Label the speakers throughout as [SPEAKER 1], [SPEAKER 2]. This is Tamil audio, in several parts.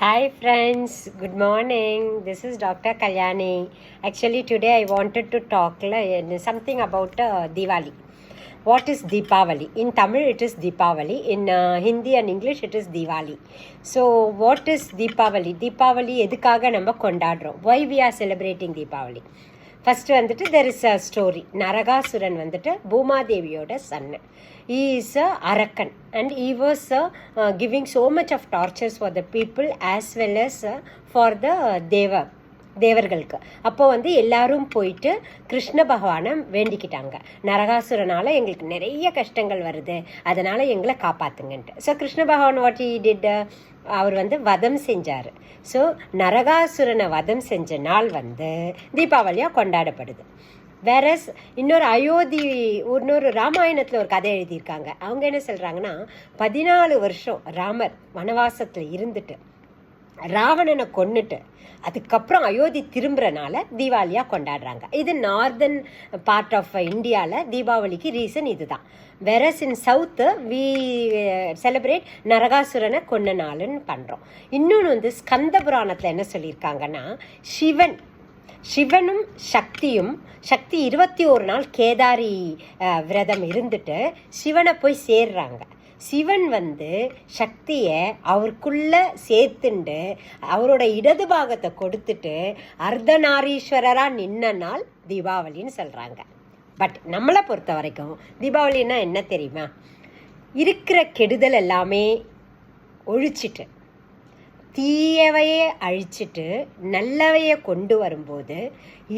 [SPEAKER 1] Hi friends, good morning. This is Dr. Kalyani. Actually, today I wanted to talk something about Diwali. What is Deepavali? In Tamil, it is Deepavali. In Hindi and English, it is Diwali. So, what is Deepavali? Deepavali எதுக்காக நம்ம கொண்டாடுறோம்? Why we are celebrating Deepavali? First வந்துட்டு there is a story. Narakasuran வந்துட்டு பூமாதேவியோட சன்னு. ஈ இஸ் அ அரக்கன் and he was giving so much of tortures for the people as well as for the தேவர்களுக்கு. அப்போ வந்து எல்லாரும் போயிட்டு கிருஷ்ண பகவானை வேண்டிக்கிட்டாங்க. நரகாசுரனால் எங்களுக்கு நிறைய கஷ்டங்கள் வருது, அதனால் எங்களை காப்பாற்றுங்கன்ட்டு. ஸோ கிருஷ்ண பகவான் வாட் ஹி டிட், அவர் வந்து வதம் செஞ்சார். ஸோ நரகாசுரனை வதம் செஞ்ச நாள் வந்து தீபாவளியாக கொண்டாடப்படுது. வேறஸ் இன்னொரு ராமாயணத்தில் ஒரு கதை எழுதியிருக்காங்க. அவங்க என்ன சொல்கிறாங்கன்னா, 14 வருஷம் ராமர் வனவாசத்தில் இருந்துட்டு ராவணனை கொன்னுட்டு அதுக்கப்புறம் அயோத்தி திரும்புறனால தீபாவளியாக கொண்டாடுறாங்க. இது நார்தன் பார்ட் ஆஃப் இந்தியாவில் தீபாவளிக்கு ரீசன் இதுதான். Whereas in south we celebrate நரகாசுரனை கொன்ன நாளுன்னு பண்ணுறோம். இன்னொன்று வந்து ஸ்கந்த புராணத்தில் என்ன சொல்லியிருக்காங்கன்னா, சிவனும் சக்தி 21 நாள் கேதாரி விரதம் இருந்துட்டு சிவனை போய் சேர்றாங்க. சிவன் வந்து சக்தியை அவருக்குள்ளே சேர்த்துண்டு அவரோட இடது பாகத்தை கொடுத்துட்டு அர்த்தநாரீஸ்வரராக நின்ன நாள் தீபாவளின்னு சொல்கிறாங்க. பட் நம்மளை பொறுத்த வரைக்கும் தீபாவளின்னா என்ன தெரியுமா? இருக்கிற கெடுதல் எல்லாமே ஒழிச்சிட்டு தீயவையே அழிச்சிட்டு நல்லவையை கொண்டு வரும்போது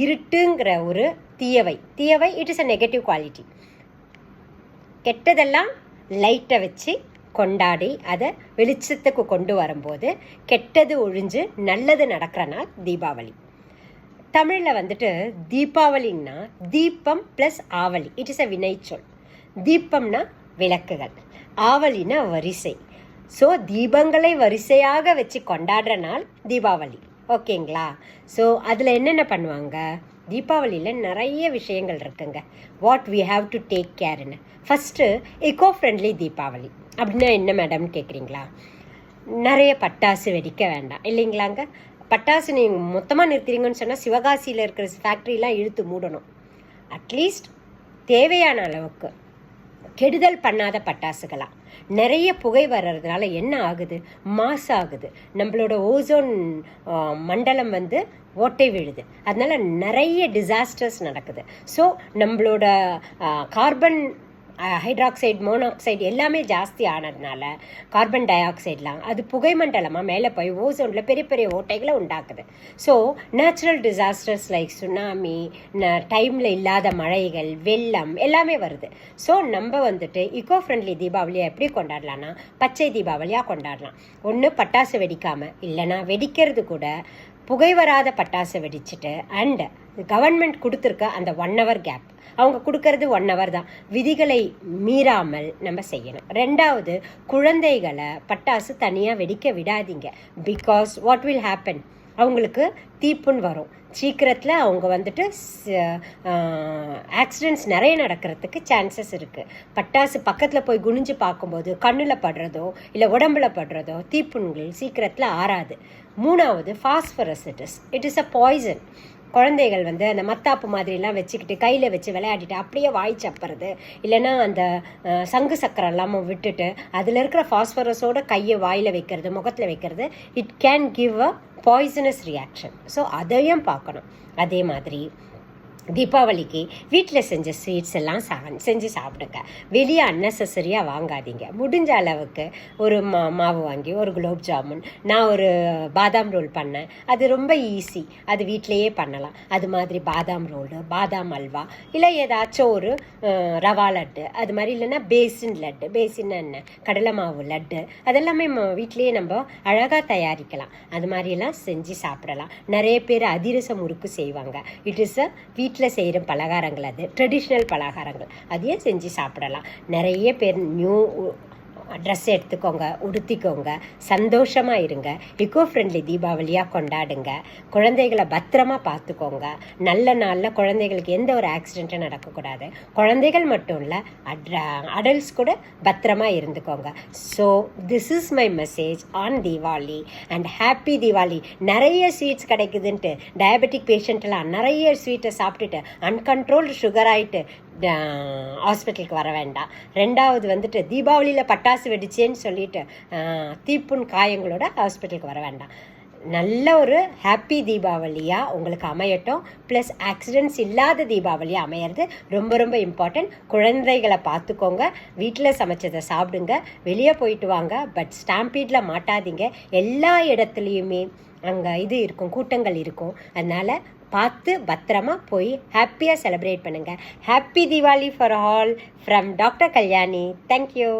[SPEAKER 1] இருட்டுங்கிற ஒரு தீயவை it is a negative quality. கெட்டதெல்லாம் லைட்டை வச்சு கொண்டாடி அதை வெளிச்சத்துக்கு கொண்டு வரும்போது கெட்டது ஒழிஞ்சு நல்லது நடக்கிற நாள் தீபாவளி. தமிழில் வந்துட்டு தீபாவளின்னா தீபம் ப்ளஸ் ஆவலி, இட் இஸ் அ வினைச்சொல். தீபம்னா விளக்குகள், ஆவலினா வரிசை. ஸோ தீபங்களை வரிசையாக வச்சு கொண்டாடுற நாள் தீபாவளி. ஓகேங்களா? ஸோ அதில் என்னென்ன பண்ணுவாங்க? தீபாவளியில் நிறைய விஷயங்கள் இருக்குங்க. What we have to take கேர்னு. ஃபஸ்ட்டு எக்கோ ஃப்ரெண்ட்லி தீபாவளி அப்படின்னா என்ன மேடம்னு கேட்குறீங்களா? நிறைய பட்டாசு வெடிக்க வேண்டாம் இல்லைங்களாங்க. பட்டாசு நீங்கள் மொத்தமாக நிறுத்துறீங்கன்னு சொன்னால் சிவகாசியில் இருக்கிற ஃபேக்ட்ரிலாம் இழுத்து மூடணும். அட்லீஸ்ட் தேவையான அளவுக்கு கெடுதல் பண்ணாத பட்டாசுகளாக. நிறைய புகை வர்றதுனால என்ன ஆகுது? மாசு ஆகுது. நம்மளோட ஓசோன் மண்டலம் வந்து ஓட்டை விழுது. அதனால நிறைய டிசாஸ்டர்ஸ் நடக்குது. ஸோ நம்மளோட கார்பன் ஹைட்ராக்சைடு மோனாக்சைடு எல்லாமே ஜாஸ்தி ஆனதுனால கார்பன் டை ஆக்சைட்லாம் அது புகை மண்டலமாக மேலே போய் ஓசோனில் பெரிய பெரிய ஓட்டைகளை உண்டாக்குது. So natural disasters like tsunami, டைமில் இல்லாத மழைகள், வெள்ளம் எல்லாமே வருது. ஸோ நம்ம வந்துட்டு இக்கோ ஃப்ரெண்ட்லி தீபாவளியை எப்படி கொண்டாடலான்னா பச்சை தீபாவளியாக கொண்டாடலாம். ஒன்று பட்டாசு வெடிக்காமல், இல்லைன்னா வெடிக்கிறது கூட புகை வராத பட்டாசு வெடிச்சுட்டு அண்ட் கவர்மெண்ட் கொடுத்துருக்க அந்த 1 hour கேப், அவங்க கொடுக்கறது 1 hour தான், விதிகளை மீறாமல் நம்ம செய்யணும். ரெண்டாவது, குழந்தைகளை பட்டாசு தனியாக வெடிக்க விடாதீங்க. பிகாஸ் வாட் வில் ஹேப்பன், அவங்களுக்கு தீப்புண் வரும். சீக்கிரத்தில் அவங்க வந்துட்டு ஆக்சிடெண்ட்ஸ் நிறைய நடக்கிறதுக்கு சான்சஸ் இருக்குது. பட்டாசு பக்கத்தில் போய் குனிஞ்சு பார்க்கும்போது கண்ணில் படுறதோ இல்லை உடம்புல படுறதோ தீப்புண்கள் சீக்கிரத்தில் ஆறாது. மூணாவது, phosphorus it is a poison. குழந்தைகள் வந்து அந்த மத்தாப்பு மாதிரிலாம் வச்சுக்கிட்டு கையில் வச்சு விளையாடிட்டு அப்படியே வாய் சப்புறது, இல்லைன்னா அந்த சங்கு சக்கரம் இல்லாமல் விட்டுட்டு அதில் இருக்கிற ஃபாஸ்பரஸோட கையை வாயில் வைக்கிறது, முகத்தில் வைக்கிறது, it can give a poisonous reaction. So அதையும் பார்க்கணும். அதே மாதிரி தீபாவளிக்கு வீட்டில் செஞ்ச ஸ்வீட்ஸ் எல்லாம் செஞ்சு சாப்பிடுங்க. வெளியே அன்னெசரியாக வாங்காதீங்க. முடிஞ்ச அளவுக்கு ஒரு மாவு வாங்கி ஒரு குலோப் ஜாமுன், நான் ஒரு பாதாம் ரோல் பண்ணேன், அது ரொம்ப ஈஸி, அது வீட்டிலையே பண்ணலாம். அது மாதிரி பாதாம் ரோலு, பாதாம் அல்வா, இல்லை ஏதாச்சும் ஒரு ரவா லட்டு, அது மாதிரி இல்லைன்னா பேசின் என்ன கடலை மாவு லட்டு, அதெல்லாமே வீட்லேயே நம்ம அழகாக தயாரிக்கலாம். அது மாதிரியெல்லாம் செஞ்சு சாப்பிடலாம். நிறைய பேர் அதிரசம் முறுக்கு செய்வாங்க. இட் இஸ் அ வீட்டில் செய்கிற பலகாரங்கள், அது ட்ரெடிஷ்னல் பலகாரங்கள், அதையே செஞ்சு சாப்பிடலாம். நிறைய பேர் ட்ரெஸ் எடுத்துக்கோங்க, உடுத்திக்கோங்க, சந்தோஷமாக இருங்க, இக்கோ ஃப்ரெண்ட்லி தீபாவளியாக கொண்டாடுங்க, குழந்தைகளை பத்திரமா பார்த்துக்கோங்க. நல்ல நாளில் குழந்தைகளுக்கு எந்த ஒரு ஆக்சிடெண்ட்டும் நடக்கக்கூடாது. குழந்தைகள் மட்டும் இல்லை, அடல்ட்ஸ் கூட பத்திரமா இருந்துக்கோங்க. So this is my message on Deepavali and happy Deepavali. நிறைய ஸ்வீட்ஸ் கிடைக்குதுன்ட்டு டயபெட்டிக் பேஷண்ட்டெல்லாம் நிறைய ஸ்வீட்டை சாப்பிட்டுட்டு அன்கண்ட்ரோல்டு சுகர் ஆகிட்டு ஹாஸ்பிட்டலுக்கு வர வேண்டாம். ரெண்டாவது வந்துட்டு தீபாவளியில் பட்டாசு வெடிச்சேன்னு சொல்லிட்டு தீப்புண் காயங்களோட ஹாஸ்பிட்டலுக்கு வர வேண்டாம். நல்ல ஒரு ஹாப்பி தீபாவளியாக உங்களுக்கு அமையட்டும். ப்ளஸ் ஆக்சிடெண்ட்ஸ் இல்லாத தீபாவளியாக அமையிறது ரொம்ப ரொம்ப இம்பார்ட்டன்ட். குழந்தைகளை பார்த்துக்கோங்க, வீட்டில் சமைச்சதை சாப்பிடுங்க, வெளியே போயிட்டு வாங்க, பட் ஸ்டாம்பீடில் மாட்டாதீங்க. எல்லா இடத்துலையுமே அங்கே இது இருக்கும், கூட்டங்கள் இருக்கும். அதனால் பார்த்து பத்திரமா போய் ஹாப்பியாக செலிப்ரேட் பண்ணுங்கள். Happy Deepavali for all from doctor Kalyani. Thank you.